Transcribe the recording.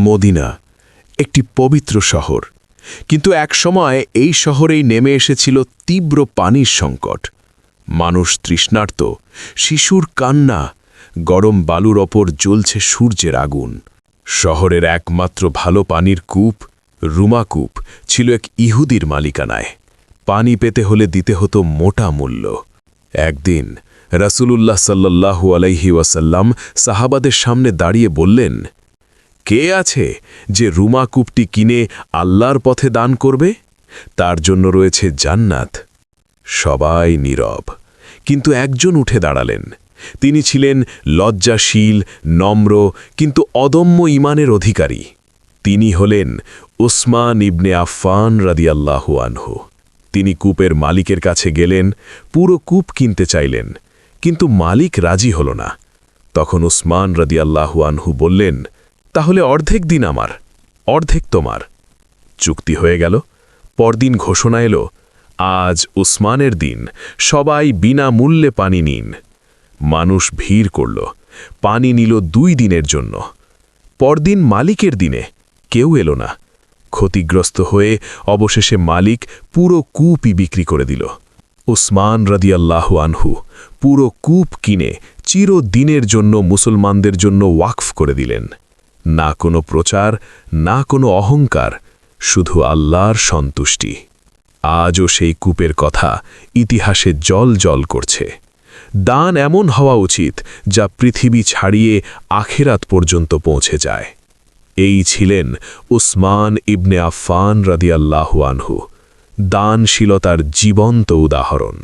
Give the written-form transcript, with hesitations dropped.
Medina একটি পবিত্র শহর, কিন্তু একসময় এই শহরেই নেমে এসেছিল তীব্র পানির সংকট। মানুষ তৃষ্ণার্ত, শিশুর কান্না, গরম বালুর ওপর জ্বলছে সূর্যের আগুন। শহরের একমাত্র ভালো পানির কূপ, রুমা কূপ, ছিল এক ইহুদির মালিকানায়। পানি পেতে হলে দিতে হতো মোটা মূল্য। একদিন রাসূলুল্লাহ সাল্লাল্লাহু আলাইহি ওয়াসাল্লাম সাহাবাদের সামনে দাঁড়িয়ে বললেন, কে আছে যে রুমা কূপটি কিনে আল্লাহর পথে দান করবে? তার জন্য রয়েছে জান্নাত। সবাই নীরব, কিন্তু একজন উঠে দাঁড়ালেন। তিনি ছিলেন লজ্জাশীল, নম্র, কিন্তু অদম্য ঈমানের অধিকারী। তিনি হলেন উসমান ইবনে আফফান রাদিয়াল্লাহু আনহু। তিনি কূপের মালিকের কাছে গেলেন, পুরো কূপ কিনতে চাইলেন, কিন্তু মালিক রাজি হল না। তখন উসমান রাদিয়াল্লাহু আনহু বললেন, তাহলে অর্ধেক দিন আমার, অর্ধেক তোমার। চুক্তি হয়ে গেল। পরদিন ঘোষণা এলো, আজ উসমানের দিন, সবাই বিনা মূল্যে পানি নিন। মানুষ ভিড় করল, পানি নিল 2 দিনের জন্য। পরদিন মালিকের দিনে কেউ এলো না। ক্ষতিগ্রস্ত হয়ে অবশেষে মালিক পুরো কূপই বিক্রি করে দিল। উসমান রাদিয়াল্লাহু আনহু পুরো কূপ কিনে চিরদিনের জন্য মুসলমানদের জন্য ওয়াকফ করে দিলেন। না কোনো প্রচার, না কোনো অহংকার, শুধু আল্লাহর সন্তুষ্টি। আজও সেই কূপের কথা ইতিহাসে জল করছে। দান এমন হওয়া উচিত যা পৃথিবী ছাড়িয়ে আখিরাত পর্যন্ত পৌঁছে যায়। এই ছিলেন উসমান ইবনে আফফান রাদিয়াল্লাহু আনহু, দানশীলতার জীবন্ত উদাহরণ।